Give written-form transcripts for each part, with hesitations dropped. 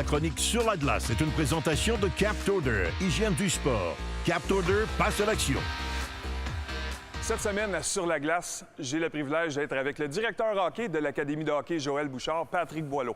La chronique sur la glace est une présentation de Captoder, hygiène du sport. Captoder, passe à l'action. Cette semaine, à Sur la glace, j'ai le privilège d'être avec le directeur hockey de l'Académie de hockey Joël Bouchard, Patrick Boileau.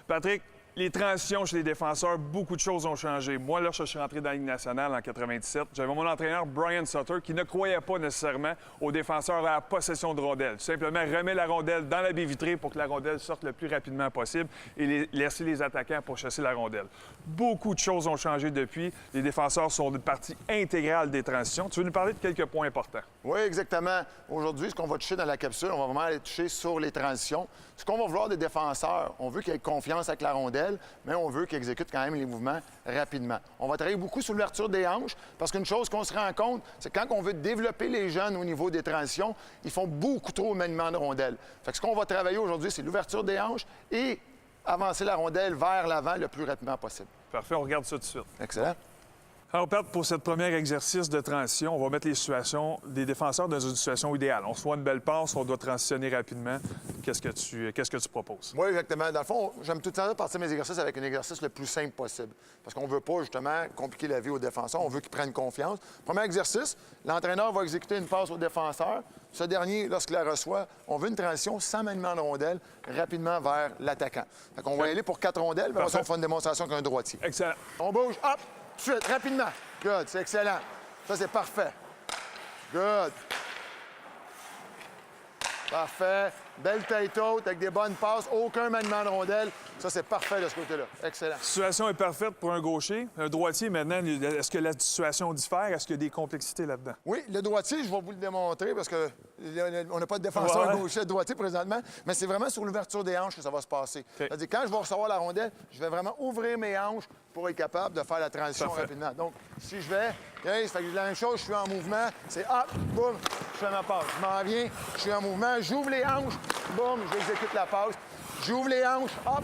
Patrick, les transitions chez les défenseurs, beaucoup de choses ont changé. Moi, lorsque je suis rentré dans la Ligue nationale en 97, j'avais mon entraîneur Brian Sutter qui ne croyait pas nécessairement aux défenseurs à la possession de rondelles. Tout simplement, remet la rondelle dans la baie vitrée pour que la rondelle sorte le plus rapidement possible et laisser les attaquants pour chasser la rondelle. Beaucoup de choses ont changé depuis. Les défenseurs sont une partie intégrale des transitions. Tu veux nous parler de quelques points importants? Oui, exactement. Aujourd'hui, ce qu'on va toucher dans la capsule, on va vraiment aller toucher sur les transitions. Ce qu'on va vouloir des défenseurs, on veut qu'ils aient confiance avec la rondelle, mais on veut qu'ils exécutent quand même les mouvements rapidement. On va travailler beaucoup sur l'ouverture des hanches, parce qu'une chose qu'on se rend compte, c'est que quand on veut développer les jeunes au niveau des transitions, ils font beaucoup trop au maniement de rondelle. Fait que ce qu'on va travailler aujourd'hui, c'est l'ouverture des hanches et avancer la rondelle vers l'avant le plus rapidement possible. Parfait, on regarde ça tout de suite. Excellent. Alors, Pat, pour ce premier exercice de transition, on va mettre les situations des défenseurs dans une situation idéale. On se voit une belle passe, on doit transitionner rapidement. Qu'est-ce que tu proposes? Oui, exactement. Dans le fond, j'aime tout le temps partir mes exercices avec un exercice le plus simple possible. Parce qu'on ne veut pas, justement, compliquer la vie aux défenseurs. On veut qu'ils prennent confiance. Premier exercice, l'entraîneur va exécuter une passe au défenseur. Ce dernier, lorsqu'il la reçoit, on veut une transition sans maniement de rondelle rapidement vers l'attaquant. Fait qu'on va y aller pour 4 rondelles, mais on fait une démonstration qu'un droitier. Excellent. On bouge, hop, tout de suite, rapidement. Good, c'est excellent. Ça, c'est parfait. Good. Parfait. Belle tête haute avec des bonnes passes, aucun maniement de rondelle. Ça, c'est parfait de ce côté-là. Excellent. La situation est parfaite pour un gaucher. Un droitier, maintenant, est-ce que la situation diffère? Est-ce qu'il y a des complexités là-dedans? Oui, le droitier, je vais vous le démontrer parce que on n'a pas de défenseur gaucher droitier présentement, mais c'est vraiment sur l'ouverture des hanches que ça va se passer. Okay. C'est-à-dire, quand je vais recevoir la rondelle, je vais vraiment ouvrir mes hanches pour être capable de faire la transition rapidement. Donc, si je vais, ça fait que la même chose, je suis en mouvement, c'est hop, boum, je fais ma passe. Je m'en viens, je suis en mouvement, j'ouvre les hanches, boum, j'exécute la passe. J'ouvre les hanches, hop,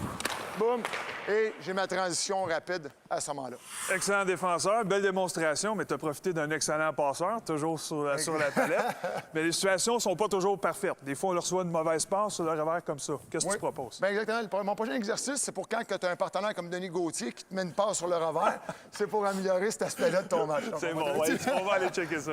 boum, et j'ai ma transition rapide à ce moment-là. Excellent défenseur, belle démonstration, mais tu as profité d'un excellent passeur, toujours sur la palette. Mais les situations ne sont pas toujours parfaites. Des fois, on leur reçoit une mauvaise passe sur le revers comme ça. Qu'est-ce que tu proposes? Bien, exactement. Mon prochain exercice, c'est pour quand tu as un partenaire comme Denis Gauthier qui te met une passe sur le revers. C'est pour améliorer cet aspect-là de ton match. C'est bon, on va aller checker ça.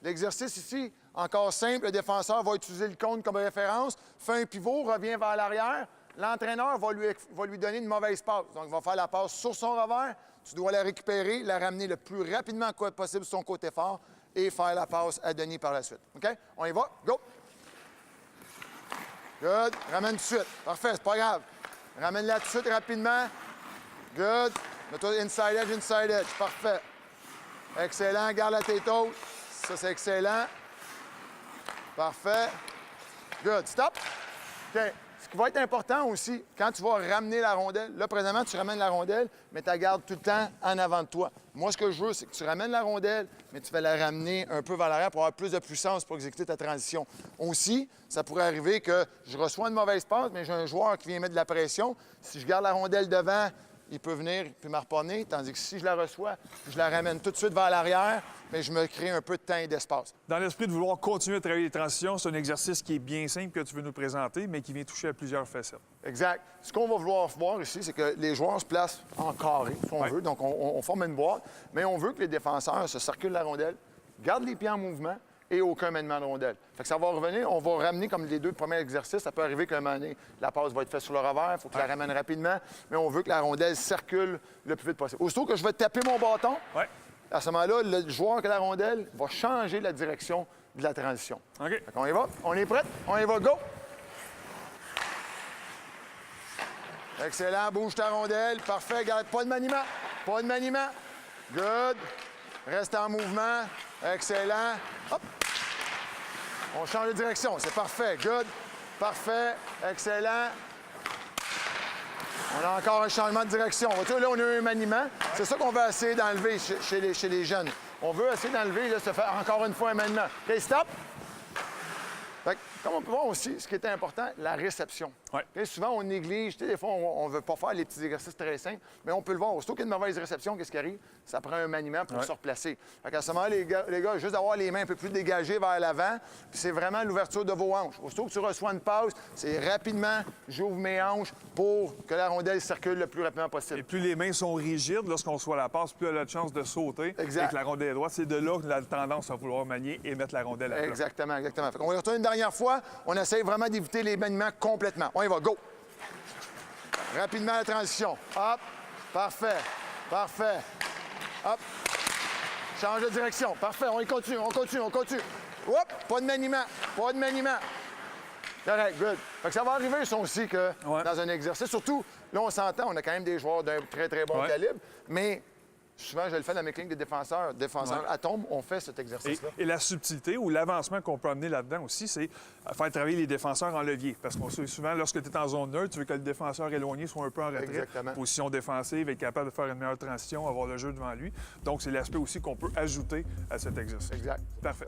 L'exercice ici, encore simple, le défenseur va utiliser le cône comme référence, fait un pivot, revient vers l'arrière. L'entraîneur va lui donner une mauvaise passe. Donc, il va faire la passe sur son revers. Tu dois la récupérer, la ramener le plus rapidement possible sur son côté fort et faire la passe à Denis par la suite. OK? On y va. Go! Good. Ramène tout de suite. Parfait, c'est pas grave. Ramène-la tout de suite rapidement. Good. Mets-toi inside edge. Parfait. Excellent. Garde la tête haute. Ça, c'est excellent. Parfait. Good. Stop. OK. Ce qui va être important aussi, quand tu vas ramener la rondelle, là, présentement, tu ramènes la rondelle, mais tu la gardes tout le temps en avant de toi. Moi, ce que je veux, c'est que tu ramènes la rondelle, mais tu vas la ramener un peu vers l'arrière pour avoir plus de puissance pour exécuter ta transition. Aussi, ça pourrait arriver que je reçois une mauvaise passe, mais j'ai un joueur qui vient mettre de la pression. Si je garde la rondelle devant, il peut venir puis m'harponner, tandis que si je la reçois, je la ramène tout de suite vers l'arrière, mais je me crée un peu de temps et d'espace. Dans l'esprit de vouloir continuer à travailler les transitions, c'est un exercice qui est bien simple que tu veux nous présenter, mais qui vient toucher à plusieurs facettes. Exact. Ce qu'on va vouloir voir ici, c'est que les joueurs se placent en carré, si on veut. Donc, on forme une boîte, mais on veut que les défenseurs se circulent la rondelle, gardent les pieds en mouvement et aucun maniement de rondelle. Fait que ça va revenir, on va ramener comme les deux premiers exercices. Ça peut arriver qu'à un moment donné, la passe va être faite sur le revers, il faut que je la ramène rapidement, mais on veut que la rondelle circule le plus vite possible. Aussitôt que je vais taper mon bâton, à ce moment-là, le joueur qui a la rondelle va changer la direction de la transition. OK. Fait qu'on y va, on est prêt, on y va, go! Excellent, bouge ta rondelle, parfait, garde pas de maniement, pas de maniement. Good, reste en mouvement, excellent. Hop! On change de direction, c'est parfait, good, parfait, excellent. On a encore un changement de direction. Là, on a un maniement. C'est ça qu'on veut essayer d'enlever chez les jeunes. On veut essayer d'enlever, là, se faire encore une fois un maniement. OK, stop. Fait que, comme on peut voir aussi, ce qui est important, la réception. Ouais. OK, souvent, on néglige. Tu sais, des fois, on ne veut pas faire les petits exercices très simples, mais on peut le voir. Aussitôt qu'il y a une mauvaise réception, qu'est-ce qui arrive? Ça prend un maniement pour se replacer. Fait qu'à ce moment-là, les gars, juste d'avoir les mains un peu plus dégagées vers l'avant, puis c'est vraiment l'ouverture de vos hanches. Aussitôt que tu reçois une passe, c'est rapidement, j'ouvre mes hanches pour que la rondelle circule le plus rapidement possible. Et plus les mains sont rigides, lorsqu'on reçoit la passe, plus elle a de chance de sauter Exact. avec la rondelle droite. C'est de là que la tendance à vouloir manier et mettre la rondelle à plat. Exactement, exactement. Fait qu'on retourne une dernière fois. On essaie vraiment d'éviter les maniements complètement. On y va, go! Rapidement la transition. Hop, parfait, parfait. Hop, change de direction. Parfait, on y continue, on continue, on continue. Hop, pas de maniement, pas de maniement. Correct, good. Fait que ça va arriver, ça aussi, que dans un exercice, surtout, là, on s'entend, on a quand même des joueurs d'un très, très bon calibre, mais souvent, je le fais dans mes cliniques de défenseurs. Défenseurs atomes, on fait cet exercice-là. Et la subtilité ou l'avancement qu'on peut amener là-dedans aussi, c'est faire travailler les défenseurs en levier. Parce qu'on sait souvent, lorsque tu es en zone neutre, tu veux que le défenseur éloigné soit un peu en retrait. Exactement. Position défensive, être capable de faire une meilleure transition, avoir le jeu devant lui. Donc, c'est l'aspect aussi qu'on peut ajouter à cet exercice. Exact. Parfait.